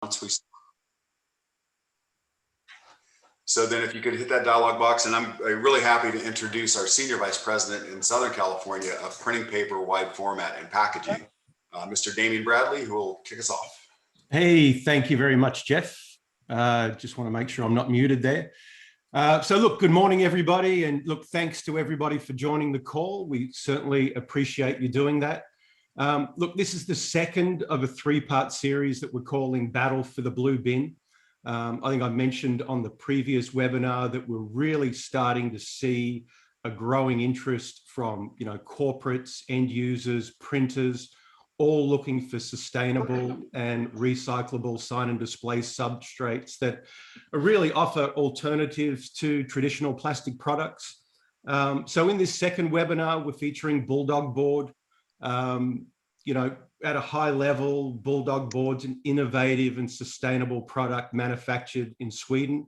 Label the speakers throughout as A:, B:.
A: once we. So then if you could hit that dialog box, and I'm really happy to introduce our Senior Vice President in Southern California of printing paper, wide format, and packaging, Mr. Damien Bradley, who will kick us off.
B: Hey, thank you very much, Jeff. Just want to make sure I'm not muted there. So look, good morning, everybody. And look, thanks to everybody for joining the call. We certainly appreciate you doing that. Look, this is the second of a three-part series that we're calling Battle for the Blue Bin. I think I mentioned on the previous webinar that we're really starting to see a growing interest from, corporates, end users, printers, all looking for sustainable and recyclable sign and display substrates that really offer alternatives to traditional plastic products. So in this second webinar, we're featuring Bulldog Board. At a high level, Bulldog Board's an innovative and sustainable product manufactured in Sweden.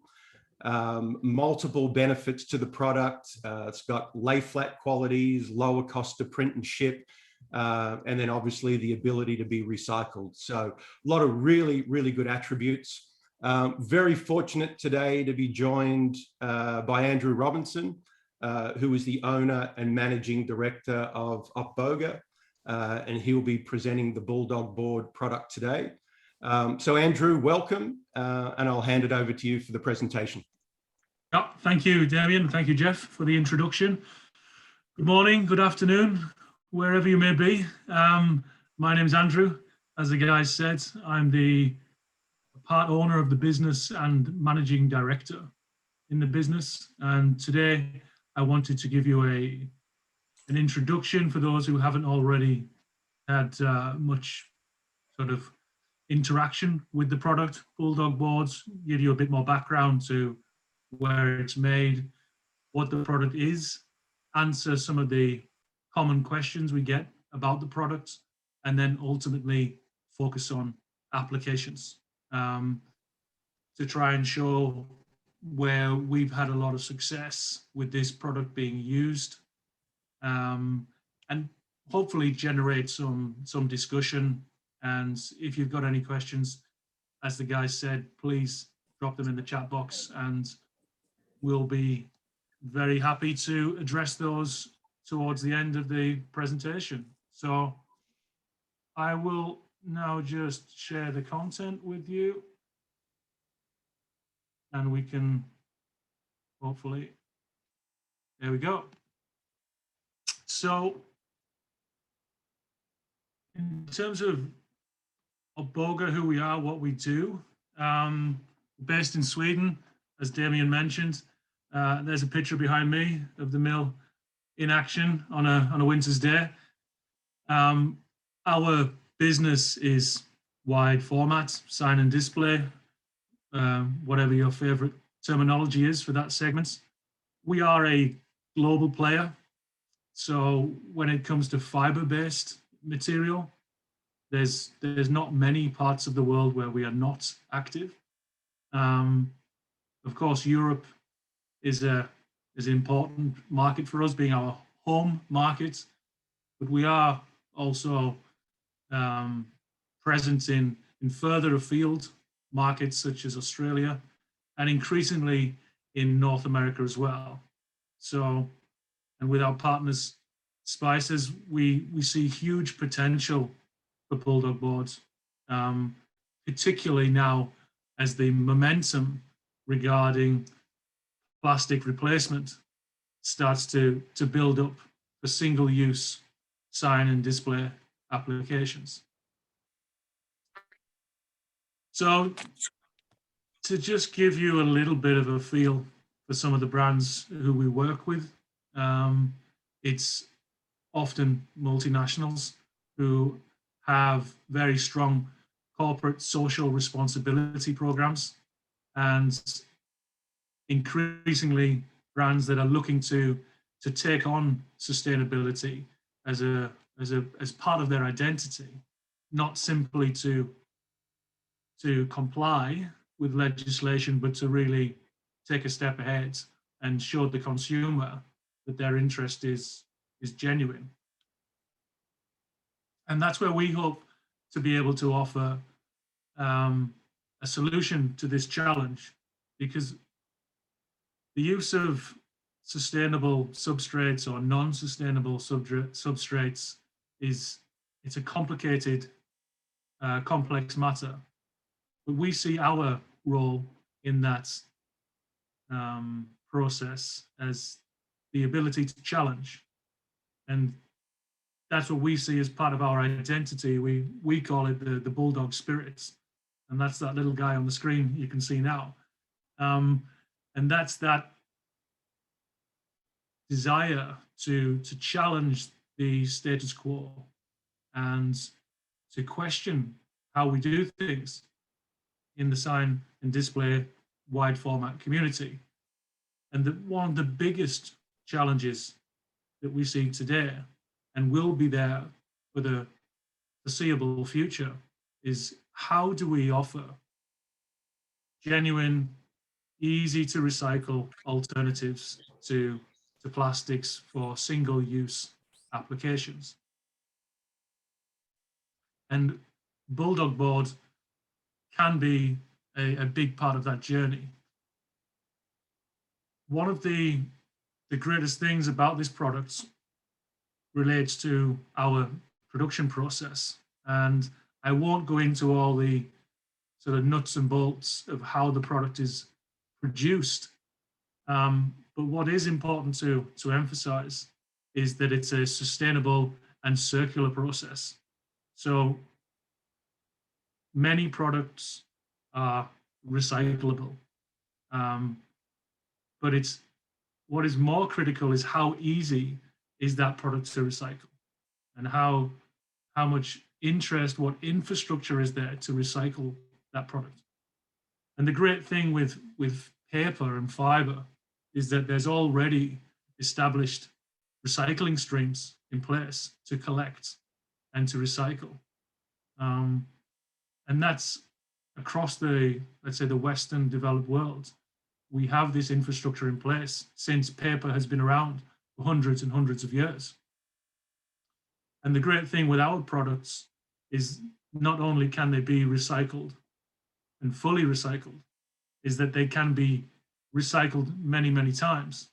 B: Multiple benefits to the product. It's got lay flat qualities, lower cost to print and ship, and then obviously the ability to be recycled. So a lot of really, really good attributes. Very fortunate today to be joined by Andrew Robinson, who is the owner and managing director of Oppboga. And he'll be presenting the Bulldog Board product today. So Andrew, welcome, and I'll hand it over to you for the presentation.
C: Yeah, thank you, Damien. Thank you, Jeff, for the introduction. Good morning, good afternoon, wherever you may be. My name's Andrew. As the guys said, I'm the part owner of the business and managing director in the business. And today I wanted to give you an introduction for those who haven't already had much sort of interaction with the product, Bulldog Boards, give you a bit more background to where it's made, what the product is, answer some of the common questions we get about the product, and then ultimately focus on applications to try and show where we've had a lot of success with this product being used. And hopefully generate some discussion. And if you've got any questions, as the guys said, please drop them in the chat box and we'll be very happy to address those towards the end of the presentation. So I will now just share the content with you and we can hopefully, there we go. So in terms of Oppboga, who we are, what we do, based in Sweden, as Damien mentioned. There's a picture behind me of the mill in action on a winter's day. Our business is wide format, sign and display, whatever your favorite terminology is for that segment. We are a global player. So when it comes to fiber-based material, there's not many parts of the world where we are not active. Of course, Europe is an important market for us, being our home market, but we are also present in further afield markets such as Australia and increasingly in North America as well. So, and with our partners, Spices, we see huge potential for Bulldog Boards, particularly now as the momentum regarding plastic replacement starts to build up for single-use sign and display applications. So to just give you a little bit of a feel for some of the brands who we work with, it's often multinationals who have very strong corporate social responsibility programs, and increasingly brands that are looking to take on sustainability as part of their identity, not simply to comply with legislation, but to really take a step ahead and show the consumer that their interest is genuine. And that's where we hope to be able to offer a solution to this challenge, because the use of sustainable substrates or non-sustainable substrates it's a complicated, complex matter. But we see our role in that process as the ability to challenge. And that's what we see as part of our identity. We call it the Bulldog spirit. And that's that little guy on the screen you can see now. And that's that desire to challenge the status quo and to question how we do things in the sign and display wide format community. And one of the biggest challenges that we see today and will be there for the foreseeable future is, how do we offer genuine, easy to recycle alternatives to plastics for single-use applications? And Bulldog Board can be a big part of that journey. One of the greatest things about this product relates to our production process. And I won't go into all the sort of nuts and bolts of how the product is produced. But what is important to emphasize is that it's a sustainable and circular process. So many products are recyclable, but what is more critical is how easy is that product to recycle, and how much interest, what infrastructure is there to recycle that product. And the great thing with paper and fiber is that there's already established recycling streams in place to collect and to recycle. And that's across let's say the Western developed world. We have this infrastructure in place since paper has been around for hundreds and hundreds of years. And the great thing with our products is not only can they be recycled and fully recycled, is that they can be recycled many, many times.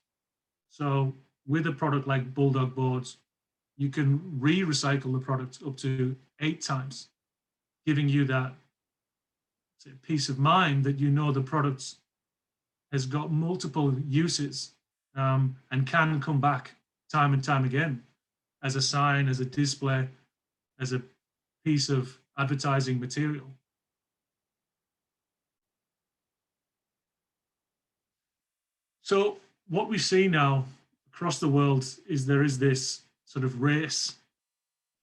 C: So with a product like Bulldog Boards, you can re-recycle the product up to 8 times, giving you that peace of mind that you know the product has got multiple uses and can come back time and time again as a sign, as a display, as a piece of advertising material. So what we see now across the world is there is this sort of race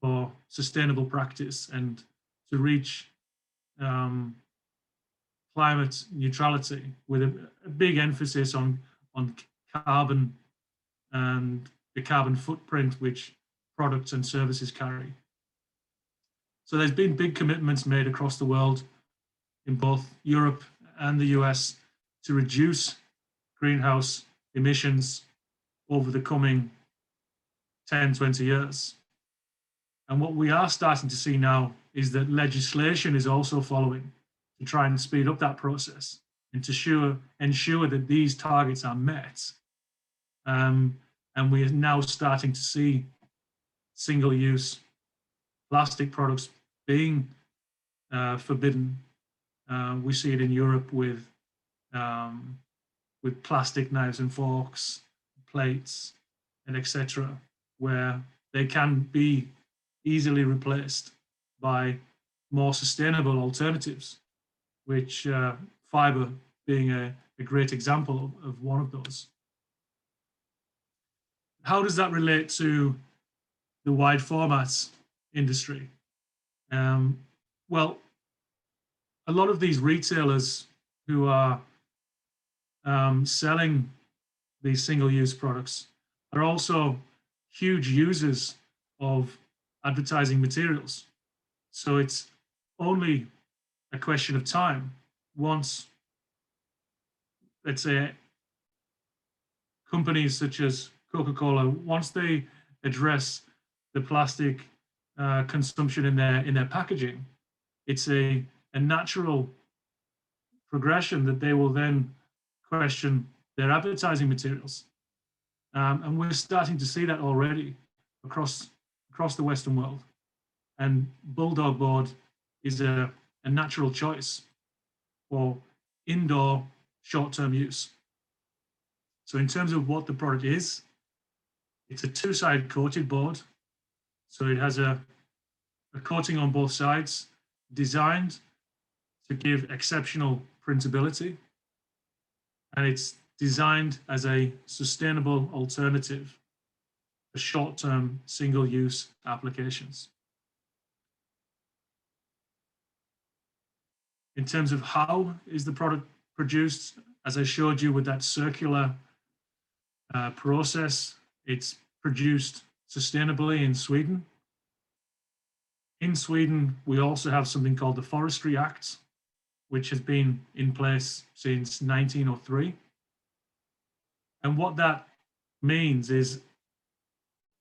C: for sustainable practice and to reach climate neutrality, with a big emphasis on carbon and the carbon footprint which products and services carry. So there's been big commitments made across the world in both Europe and the US to reduce greenhouse emissions over the coming 10, 20 years. And what we are starting to see now is that legislation is also following to try and speed up that process and to ensure that these targets are met. And we are now starting to see single-use plastic products being forbidden. We see it in Europe with plastic knives and forks, plates, and etc., where they can be easily replaced by more sustainable alternatives, which fiber being a great example of one of those. How does that relate to the wide formats industry? Well, a lot of these retailers who are selling these single-use products are also huge users of advertising materials. So it's only a question of time once, let's say, companies such as Coca-Cola, once they address the plastic consumption in their packaging, it's a natural progression that they will then question their advertising materials. And we're starting to see that already across the Western world. And Bulldog Board is a natural choice for indoor short-term use. So in terms of what the product is, it's a two-side coated board. So it has a coating on both sides designed to give exceptional printability. And it's designed as a sustainable alternative for short-term single-use applications. In terms of how is the product produced, as I showed you with that circular process, it's produced sustainably in Sweden. In Sweden, we also have something called the Forestry Act, which has been in place since 1903. And what that means is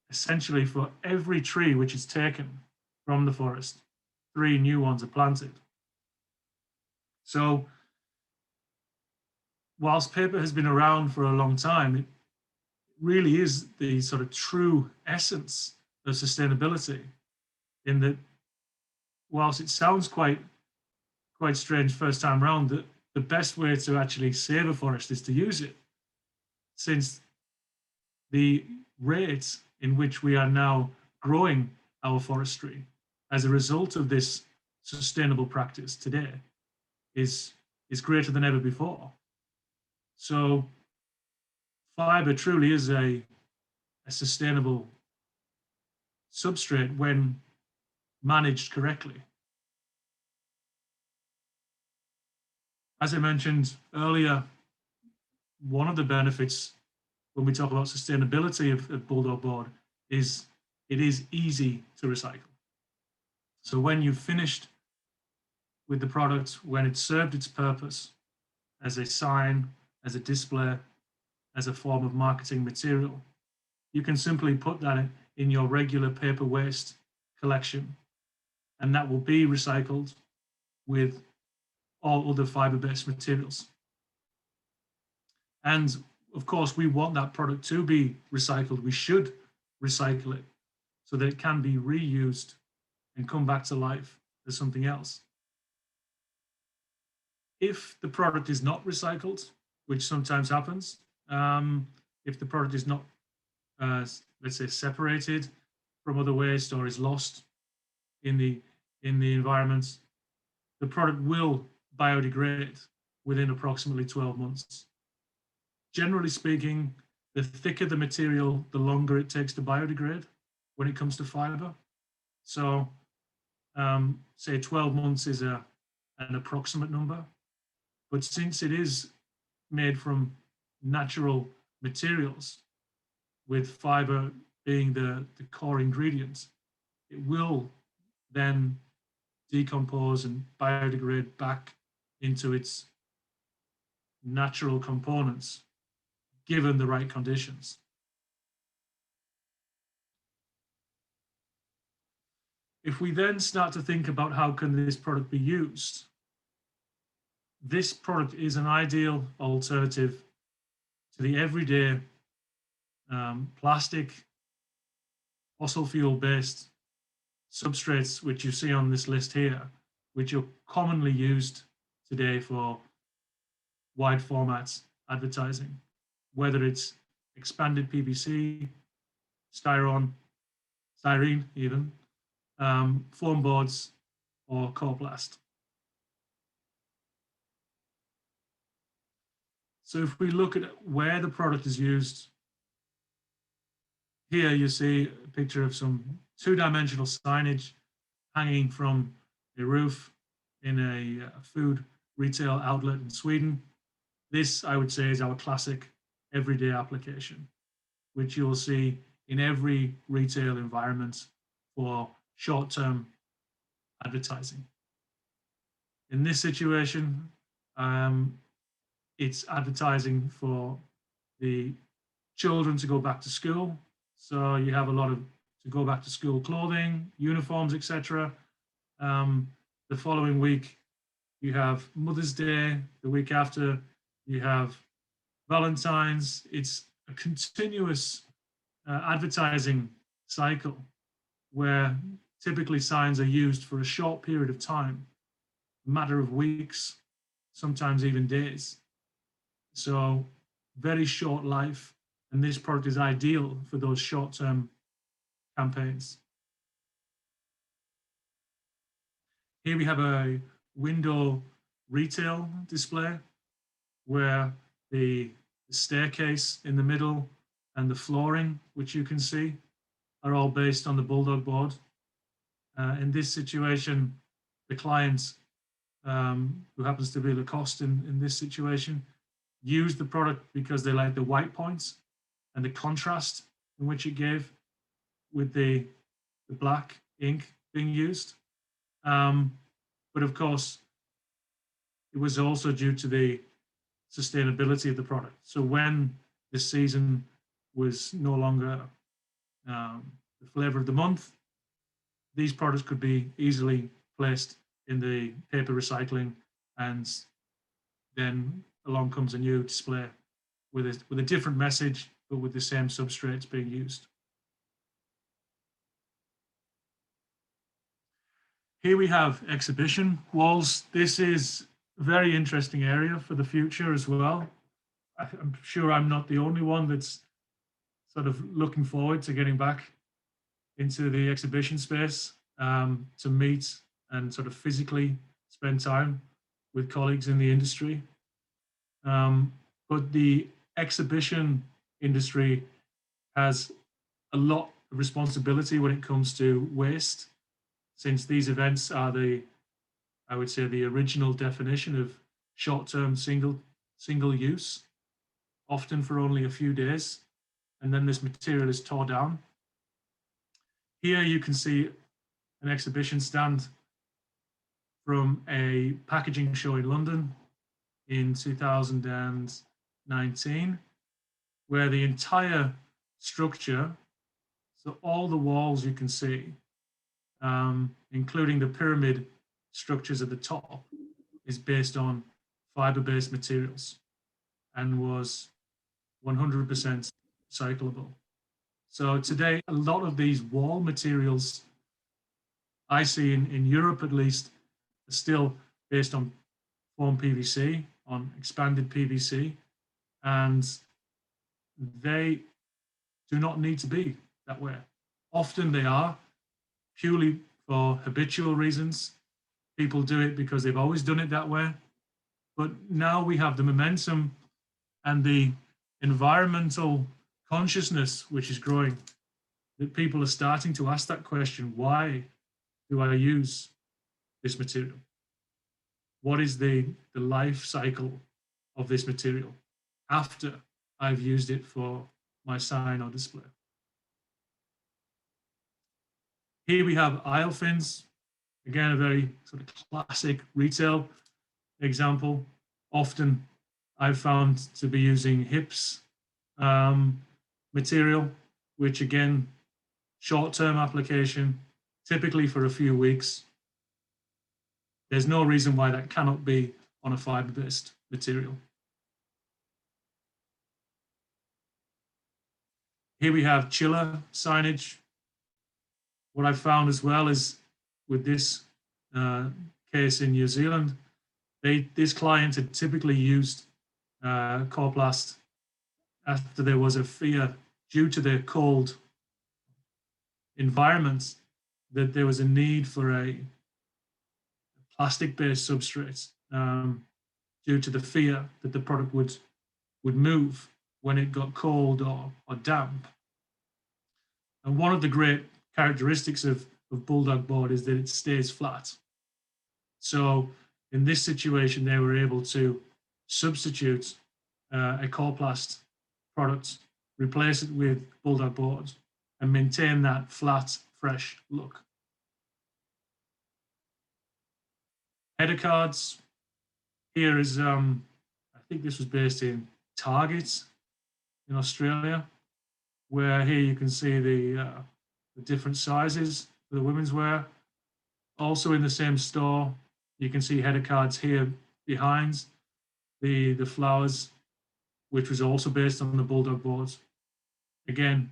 C: essentially for every tree which is taken from the forest, 3 new ones are planted. So whilst paper has been around for a long time, it really is the sort of true essence of sustainability, in that whilst it sounds quite strange first time around, that the best way to actually save a forest is to use it, since the rate in which we are now growing our forestry as a result of this sustainable practice today is greater than ever before. So fiber truly is a sustainable substrate when managed correctly. As I mentioned earlier, one of the benefits when we talk about sustainability of Bulldog Board is it is easy to recycle. So when you've finished with the product, when it's served its purpose as a sign, as a display, as a form of marketing material, you can simply put that in your regular paper waste collection, and that will be recycled with all other fiber-based materials. And of course, we want that product to be recycled. We should recycle it so that it can be reused and come back to life as something else. If the product is not recycled, which sometimes happens, if the product is not, let's say, separated from other waste or is lost in the environment, the product will biodegrade within approximately 12 months. Generally speaking, the thicker the material, the longer it takes to biodegrade when it comes to fiber. So say 12 months is an approximate number, but since it is made from natural materials, with fiber being the core ingredient, it will then decompose and biodegrade back into its natural components, given the right conditions. If we then start to think about how can this product be used, this product is an ideal alternative to the everyday plastic, fossil fuel-based substrates which you see on this list here, which are commonly used today for wide formats advertising, whether it's expanded PVC, styrene even, foam boards, or Coplast. So if we look at where the product is used, here you see a picture of some two-dimensional signage hanging from a roof in a food retail outlet in Sweden. This, I would say, is our classic everyday application, which you'll see in every retail environment for short-term advertising. In this situation, it's advertising for the children to go back to school. So you have a lot of to go back to school clothing, uniforms, etc. The following week, you have Mother's Day, the week after, you have Valentine's. It's a continuous advertising cycle where typically signs are used for a short period of time, a matter of weeks, sometimes even days. So very short life, and this product is ideal for those short-term campaigns. Here we have a window retail display where the staircase in the middle and the flooring, which you can see, are all based on the Bulldog board. In this situation, the client, who happens to be Lacoste in this situation, used the product because they like the white points and the contrast in which it gave with the black ink being used. But of course, it was also due to the sustainability of the product. So when the season was no longer the flavor of the month, these products could be easily placed in the paper recycling, and then along comes a new display with a different message, but with the same substrates being used. Here we have exhibition walls. This is a very interesting area for the future as well. I'm sure I'm not the only one that's sort of looking forward to getting back into the exhibition space, to meet and sort of physically spend time with colleagues in the industry. But the exhibition industry has a lot of responsibility when it comes to waste, since these events are I would say, the original definition of short-term single use, often for only a few days, and then this material is tore down. Here you can see an exhibition stand from a packaging show in London in 2019, where the entire structure, so all the walls you can see, including the pyramid structures at the top, is based on fiber-based materials and was 100% recyclable. So today, a lot of these wall materials I see in Europe at least are still based on foam PVC, on expanded PVC, and they do not need to be that way. Often they are purely for habitual reasons. People do it because they've always done it that way. But now we have the momentum and the environmental consciousness which is growing, that people are starting to ask that question: why do I use this material? What is the life cycle of this material after I've used it for my sign or display? Here we have aisle fins. Again, a very sort of classic retail example. Often I've found to be using HIPS material, which again, short-term application, typically for a few weeks. There's no reason why that cannot be on a fiber-based material. Here we have chiller signage. What I've found as well is with this case in New Zealand, this client had typically used Corplast after there was a fear, due to the cold environments, that there was a need for a plastic-based substrate, due to the fear that the product would move when it got cold or damp. And one of the great characteristics of Bulldog board is that it stays flat. So in this situation, they were able to substitute a Corplast product, replace it with Bulldog board, and maintain that flat, fresh look. Header cards. Here is, I think this was based in Target in Australia, where here you can see the different sizes for the women's wear. Also in the same store, You can see header cards here behind the flowers, which was also based on the Bulldog boards. Again,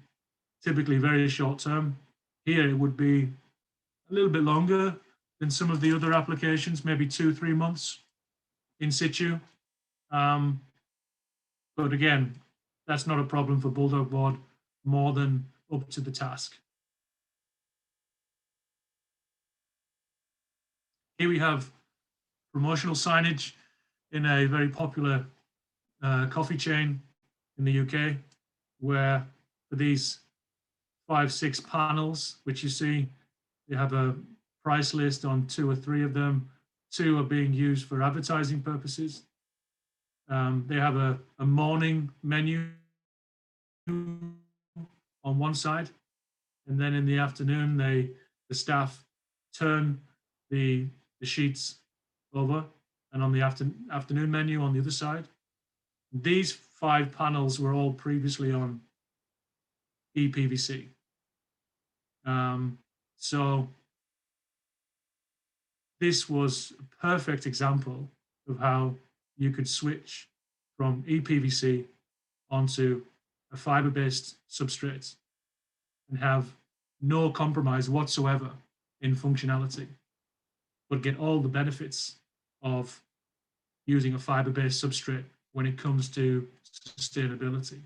C: typically very short term. Here it would be a little bit longer than some of the other applications, maybe 2-3 months in situ. But again, that's not a problem for Bulldog board, more than up to the task. Here we have promotional signage in a very popular coffee chain in the UK, where for these 5-6 panels, which you see, they have a price list on 2 or 3 of them. 2 are being used for advertising purposes. They have a morning menu on one side, and then in the afternoon, the staff turn the sheets over, and on the afternoon menu on the other side. These 5 panels were all previously on ePVC. So this was a perfect example of how you could switch from ePVC onto a fiber-based substrate and have no compromise whatsoever in functionality, but get all the benefits of using a fiber-based substrate when it comes to sustainability.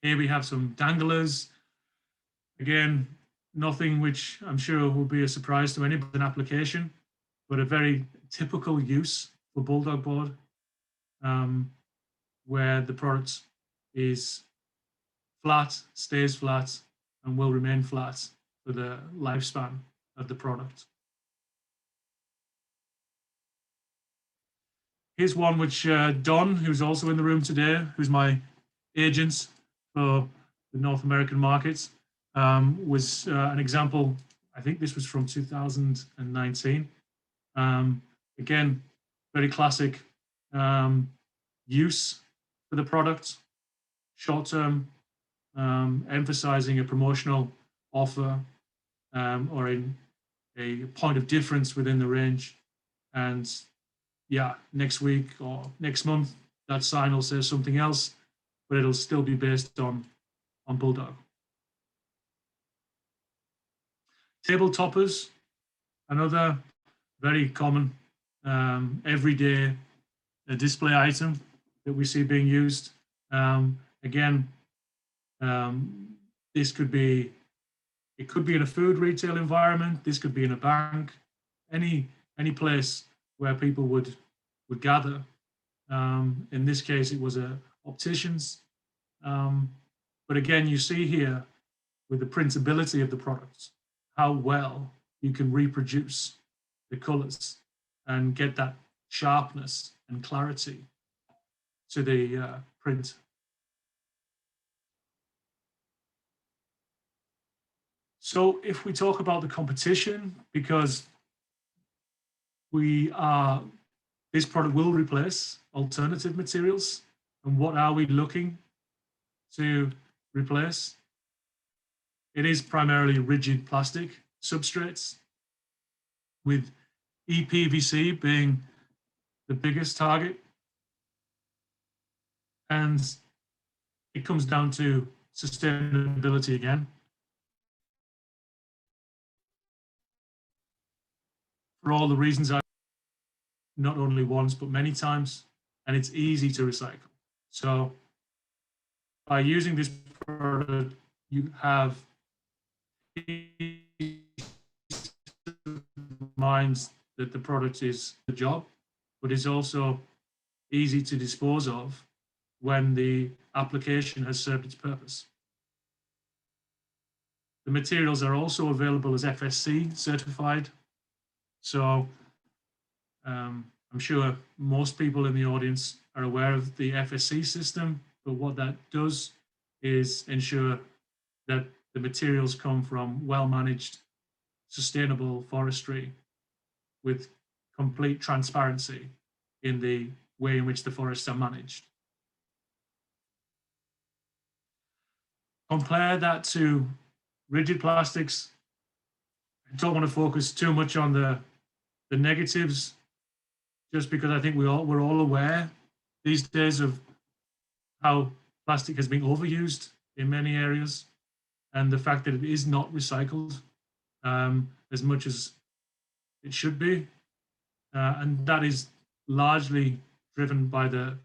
C: Here we have some danglers. Again, nothing which I'm sure will be a surprise to anybody in application, but a very typical use for Bulldog board, where the product is flat, stays flat, and will remain flat for the lifespan of the product. Here's one which Don, who's also in the room today, who's my agent for the North American markets, was an example. I think this was from 2019. Again, very classic use for the product, short-term, emphasizing a promotional offer or a point of difference within the range. And yeah, next week or next month, that sign will say something else, but it'll still be based on Bulldog. Table toppers, another very common everyday display item that we see being used. Again, this could be, it could be in a food retail environment. This could be in a bank, any place where people would gather. In this case, it was a opticians. But again, you see here with the printability of the products, how well you can reproduce the colors and get that sharpness and clarity to the print. So if we talk about the competition, because this product will replace alternative materials, and what are we looking to replace? It is primarily rigid plastic substrates, with ePVC being the biggest target. And it comes down to sustainability again. For all the reasons I not only once, but many times, and it's easy to recycle. So by using this product, you have minds that the product is the job, but is also easy to dispose of when the application has served its purpose. The materials are also available as FSC certified. So I'm sure most people in the audience are aware of the FSC system, but what that does is ensure that the materials come from well-managed, sustainable forestry with complete transparency in the way in which the forests are managed. Compare that to rigid plastics I don't want to focus too much on the negatives, just because I think we're all aware these days of how plastic has been overused in many areas, and the fact that it is not recycled as much as it should be, and that is largely driven by the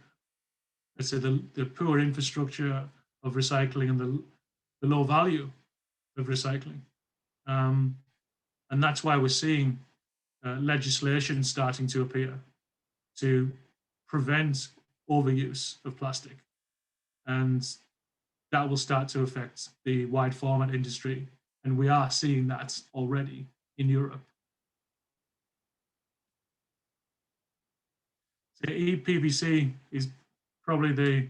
C: poor infrastructure of recycling and the low value of recycling, and that's why we're seeing legislation starting to appear to prevent overuse of plastic, and that will start to affect the wide format industry, and we are seeing that already in Europe. So ePVC is probably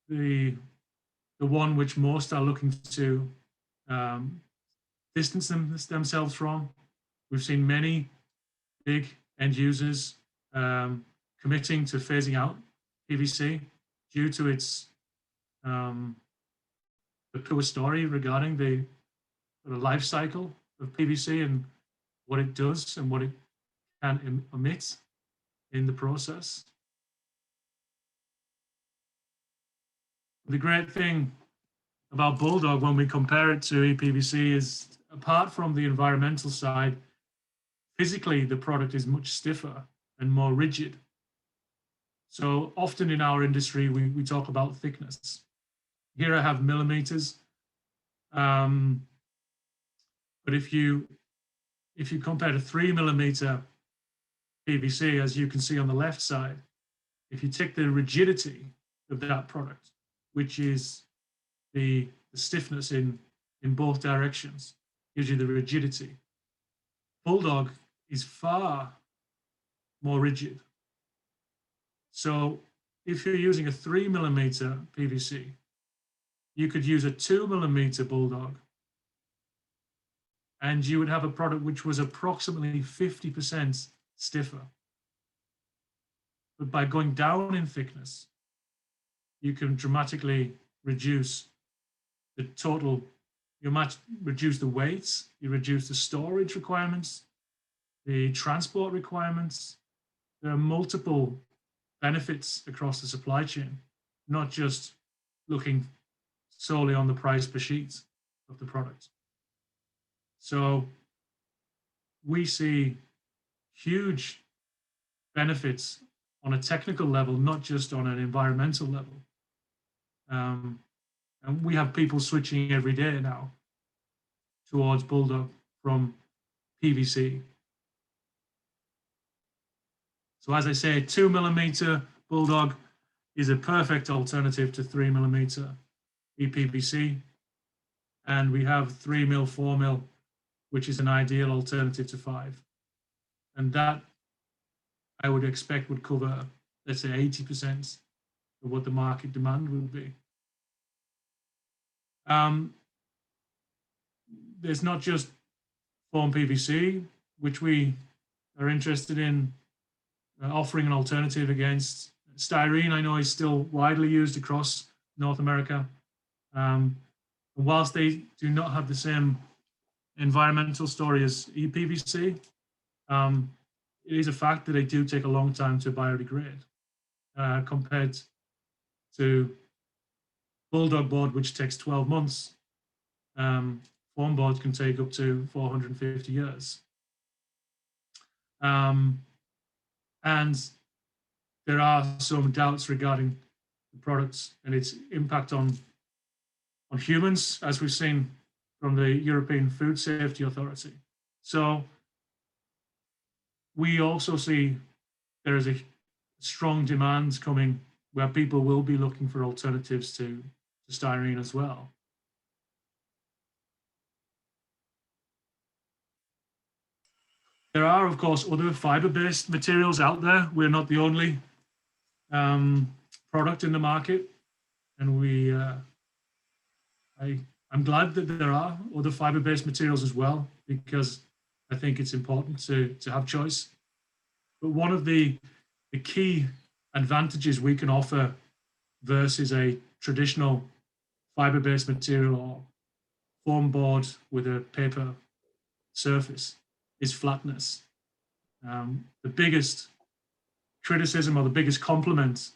C: the one which most are looking to distance themselves from. We've seen many big end users committing to phasing out PVC due to its the poor story regarding the life cycle of PVC and what it does and what it can emit in the process. The great thing about Bulldog when we compare it to ePVC is, apart from the environmental side, physically the product is much stiffer and more rigid. So often in our industry, we talk about thickness. Here I have millimeters, but if you compare to 3 millimeter PVC, as you can see on the left side, if you take the rigidity of that product, which is the stiffness in both directions, gives you the rigidity. Bulldog is far more rigid. So if you're using a 3 millimeter PVC, you could use a 2 millimeter Bulldog, and you would have a product which was approximately 50% stiffer. But by going down in thickness, you can dramatically reduce the total, you might reduce the weights, you reduce the storage requirements, the transport requirements. There are multiple benefits across the supply chain, not just looking solely on the price per sheet of the product. So we see huge benefits on a technical level, not just on an environmental level. And we have people switching every day now towards Bulldog from PVC. So as I say, 2 millimeter Bulldog is a perfect alternative to 3 millimeter ePVC. And we have 3 mil, 4 mil, which is an ideal alternative to 5. And that I would expect would cover, let's say, 80% of what the market demand would be. There's not just foam PVC, which we are interested in offering an alternative against. Styrene, I know, is still widely used across North America. And whilst they do not have the same environmental story as ePVC, it is a fact that they do take a long time to biodegrade compared to Bulldog Board, which takes 12 months. Foam board can take up to 450 years. And there are some doubts regarding the products and its impact on humans, as we've seen from the European Food Safety Authority. So we also see there is a strong demand coming where people will be looking for alternatives to styrene as well. There are, of course, other fiber-based materials out there. We're not the only product in the market, and I'm glad that there are other fiber-based materials as well, because I think it's important to have choice. But one of the key advantages we can offer versus a traditional fiber-based material or foam board with a paper surface is flatness. The biggest criticism or the biggest compliment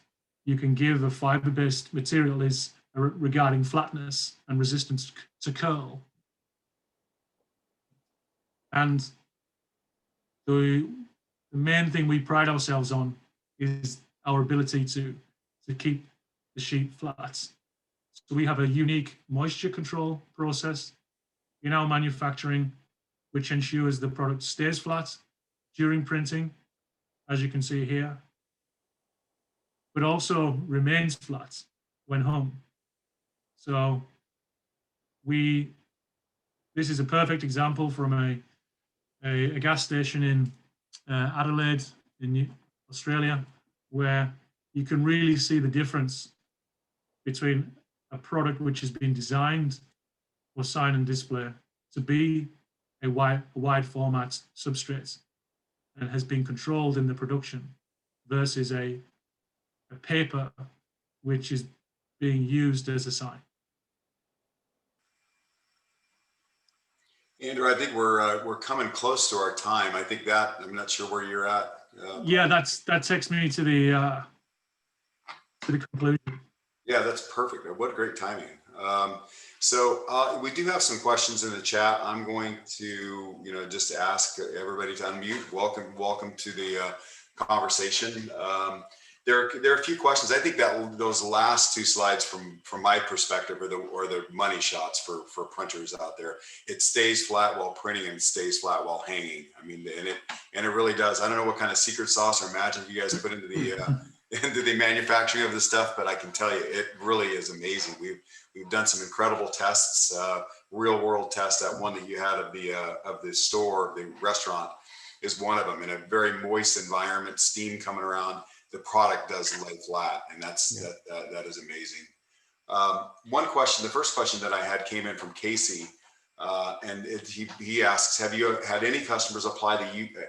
C: you can give a fiber-based material is regarding flatness and resistance to curl. And the main thing we pride ourselves on is our ability to keep the sheet flat. So we have a unique moisture control process in our manufacturing, which ensures the product stays flat during printing, as you can see here, but also remains flat when hung. So this is a perfect example from a gas station in Adelaide in Australia, where you can really see the difference between a product which has been designed for sign and display to be a wide format substrate and has been controlled in the production versus a paper which is being used as a sign.
A: Andrew, I think we're coming close to our time. I think that, I'm not sure where you're at.
C: Yeah, that takes me to the conclusion.
A: Yeah, that's perfect. What great timing. So we do have some questions in the chat. I'm going to, just ask everybody to unmute. Welcome to the conversation. There are a few questions. I think that those last two slides from my perspective are the money shots for printers out there. It stays flat while printing and stays flat while hanging. I mean, and it really does. I don't know what kind of secret sauce or magic you guys put into the manufacturing of this stuff, but I can tell you, it really is amazing. We've done some incredible tests, real world tests. That one that you had of the store, the restaurant, is one of them. In a very moist environment, steam coming around, the product does lay flat, and that is amazing. One question, the first question that I had came in from Casey, and he asks, have you had any customers apply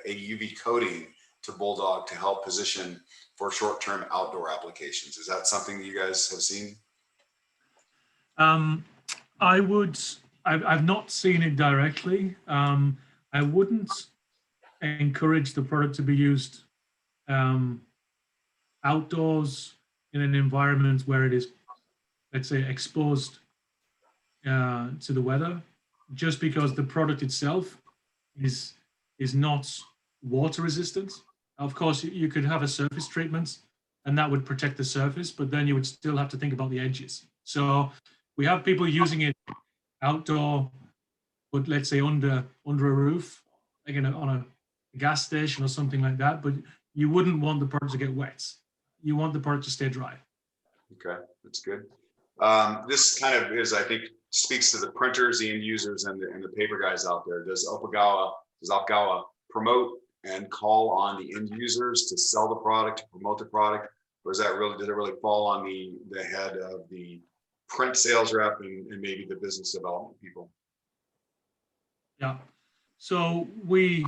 A: a UV coating to Bulldog to help position for short-term outdoor applications? Is that something that you guys have seen?
C: I've not seen it directly. I wouldn't encourage the product to be used outdoors in an environment where it is, let's say, exposed to the weather, just because the product itself is not water resistant. Of course, you could have a surface treatment and that would protect the surface, but then you would still have to think about the edges. So we have people using it outdoor, but let's say under a roof, like on a gas station or something like that, but you wouldn't want the product to get wet. You want the product to stay dry.
A: Okay, that's good. This kind of is, I think, speaks to the printers, the end users, and the paper guys out there. Does Oppboga promote and call on the end users to sell the product, to promote the product, or does it really fall on the head of the print sales rep and maybe the business development people?
C: Yeah. So we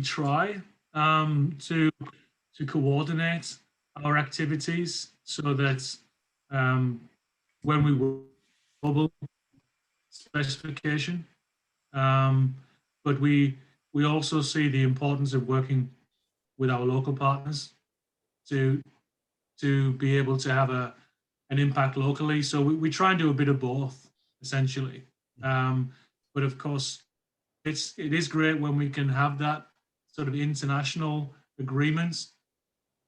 C: try to coordinate our activities so that when we global specification, but we also see the importance of working with our local partners to be able to have an impact locally. So we try and do a bit of both, essentially. But of course, it is great when we can have that sort of international agreements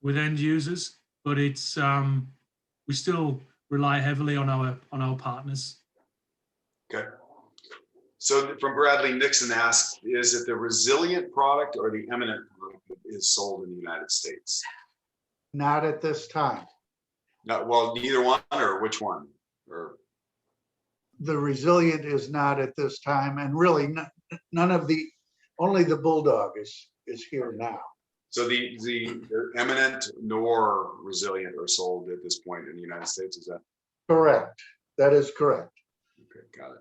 C: with end users, but it's we still rely heavily on our partners.
A: Okay. So from Bradley Nixon asks, is it the resilient product or the eminent product that is sold in the United States?
D: Not at this time.
A: Well, neither one, or which one? Or
D: The resilient is not at this time, and really none of only the Bulldog is here now.
A: so the eminent nor resilient are sold at this point in the United States, is that?
D: Correct. That is correct.
A: Okay, got it.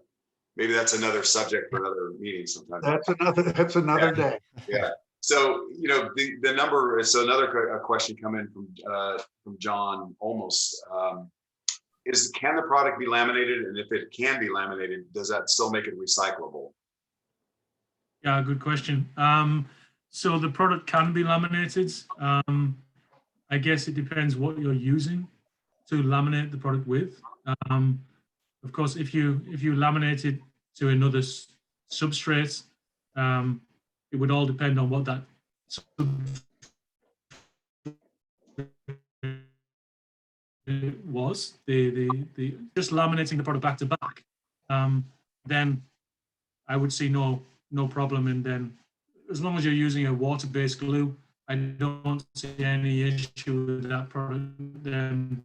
A: Maybe that's another subject for another meeting sometime.
D: That's another day.
A: Yeah. So, the number, so another question come in from John almost, can the product be laminated? And if it can be laminated, does that still make it recyclable?
C: Yeah, good question. So the product can be laminated. I guess it depends what you're using to laminate the product with. Of course, if you laminate it to another substrate, it would all depend on what that was. The just laminating the product back to back, then I would see no problem. And then as long as you're using a water-based glue, I don't see any issue with that product then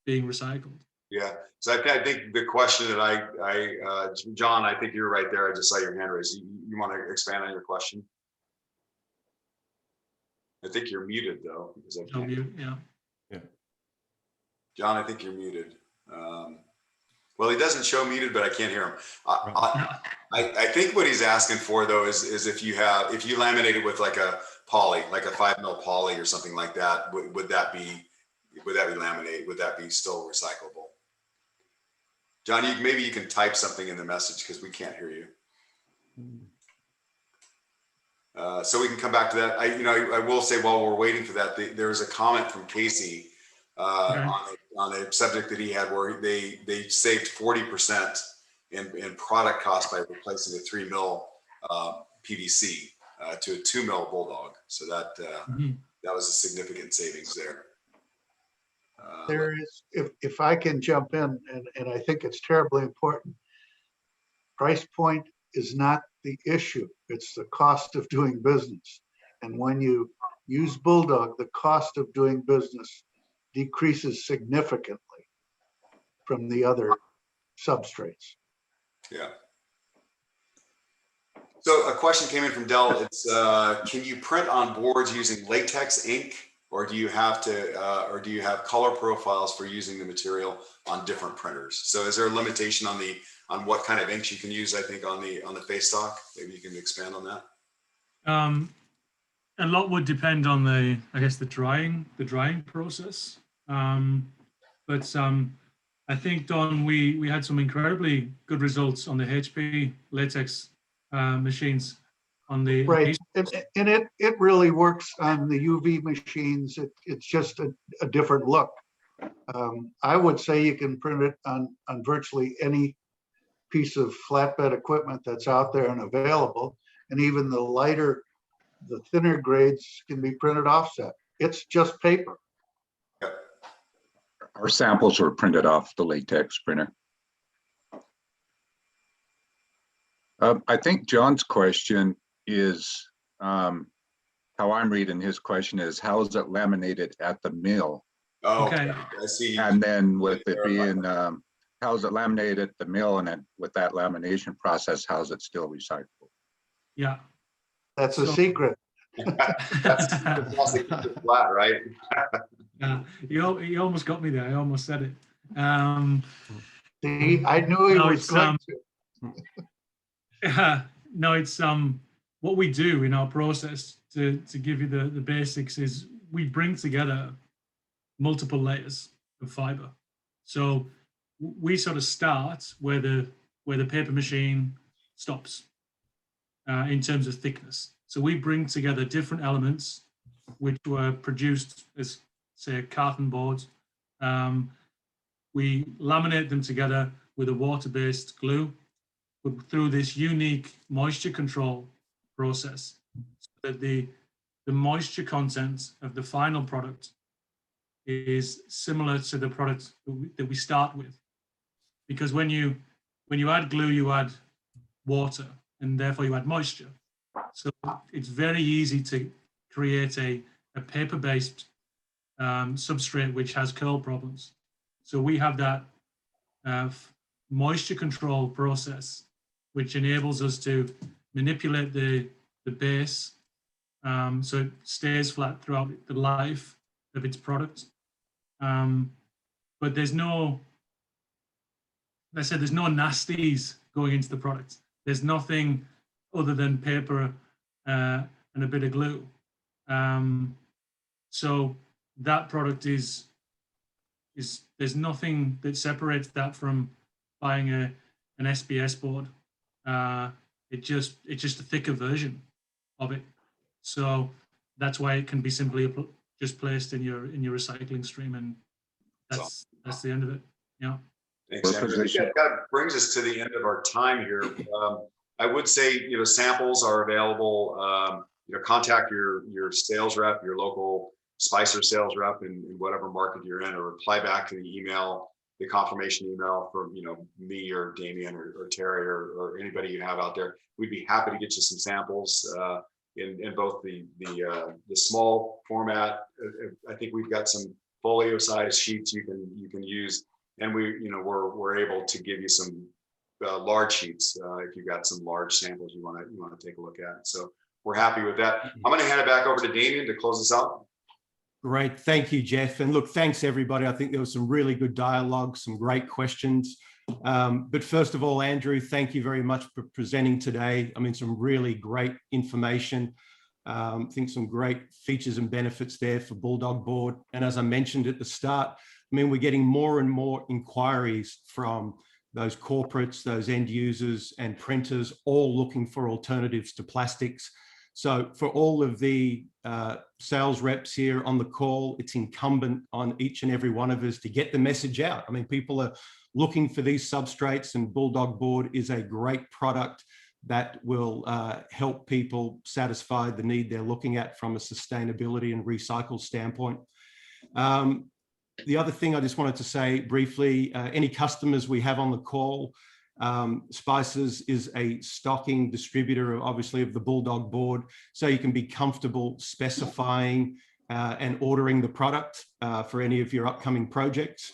C: being recycled.
A: Yeah. So I think the question that John, I think you're right there. I just saw your hand raised. You want to expand on your question? I think you're muted though. Because I can't.
C: Yeah.
A: John, I think you're muted. Well, he doesn't show muted, but I can't hear him. I think what he's asking for though is if you laminate it with like a poly, like a 5 mil poly or something like that, would that be laminated? Would that be still recyclable? John, maybe you can type something in the message because we can't hear you. So we can come back to that. I will say while we're waiting for that, there was a comment from Casey on a subject that he had where they saved 40% in product cost by replacing a 3 mil PVC to a 2 mil Bulldog. So that was a significant savings there.
D: There is, if I can jump in, and I think it's terribly important, price point is not the issue. It's the cost of doing business. And when you use Bulldog, the cost of doing business decreases significantly from the other substrates.
A: Yeah. So a question came in from Dell. It's can you print on boards using latex ink, or do you have color profiles for using the material on different printers? So is there a limitation on what kind of inks you can use? I think on the face stock. Maybe you can expand on that.
C: A lot would depend on the drying process. But I think, Don, we had some incredibly good results on the HP latex machines on the
D: right, and it really works on the UV machines. It's just a different look. I would say you can print it on virtually any piece of flatbed equipment that's out there and available, and even the thinner grades can be printed offset. It's just paper.
E: Our samples were printed off the latex printer. I think John's question is, how I'm reading his question is, how is it laminated at the mill?
A: Oh,
C: okay.
A: I see.
E: And then with it being, how is it laminated at the mill, and then with that lamination process, how is it still recyclable?
C: Yeah.
D: That's a secret.
A: That's flat, right?
C: Yeah, you almost got me there. I almost said it.
D: See, I knew he was going
C: to. No, it's what we do in our process to give you the basics is we bring together multiple layers of fiber. So we sort of start where the paper machine stops in terms of thickness. So we bring together different elements which were produced as, say, a carton board. We laminate them together with a water-based glue, but through this unique moisture control process, so that the moisture content of the final product is similar to the product that we start with. Because when you add glue, you add water, and therefore you add moisture. So it's very easy to create a paper-based substrate which has curl problems. So we have that moisture control process, which enables us to manipulate the base so it stays flat throughout the life of its product. But there's no, I said, there's no nasties going into the product. There's nothing other than paper and a bit of glue. So that product is there's nothing that separates that from buying an SBS board. It's just a thicker version of it. So that's why it can be simply just placed in your recycling stream, and that's the end of it. Yeah.
A: Thanks, Andrew. I think that kind of brings us to the end of our time here. I would say, samples are available. Contact your sales rep, your local Spicer sales rep in whatever market you're in, or reply back to the email, the confirmation email from, me or Damien or Terry or anybody you have out there. We'd be happy to get you some samples in both the small format. I think we've got some folio size sheets you can use, and we're able to give you some large sheets if you've got some large samples you want to take a look at. So we're happy with that. I'm going to hand it back over to Damien to close this out.
B: Great. Thank you, Jeff. And look, thanks, everybody. I think there was some really good dialogue, some great questions. But first of all, Andrew, thank you very much for presenting today. I mean, some really great information. I think some great features and benefits there for Bulldog Board. And as I mentioned at the start, I mean, we're getting more and more inquiries from those corporates, those end users and printers, all looking for alternatives to plastics. So for all of the sales reps here on the call, it's incumbent on each and every one of us to get the message out. I mean, people are looking for these substrates, and Bulldog Board is a great product that will help people satisfy the need they're looking at from a sustainability and recycle standpoint. The other thing I just wanted to say briefly, any customers we have on the call, Spices is a stocking distributor, obviously, of the Bulldog Board, so you can be comfortable specifying and ordering the product for any of your upcoming projects.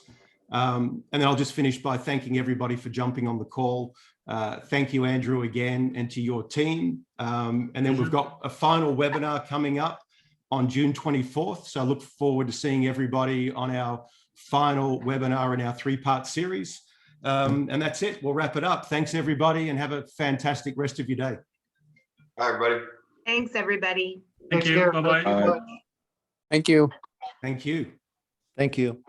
B: And then I'll just finish by thanking everybody for jumping on the call. Thank you, Andrew, again, and to your team. And then we've got a final webinar coming up on June 24th. So I look forward to seeing everybody on our final webinar in our 3-part series. And that's it. We'll wrap it up. Thanks, everybody, and have a fantastic rest of your day.
A: Bye, everybody.
F: Thanks, everybody.
C: Thank
D: Take
C: you.
D: care.
C: Bye-bye.
D: Thank you.
G: Thank you.
B: Thank you.
G: Thank you.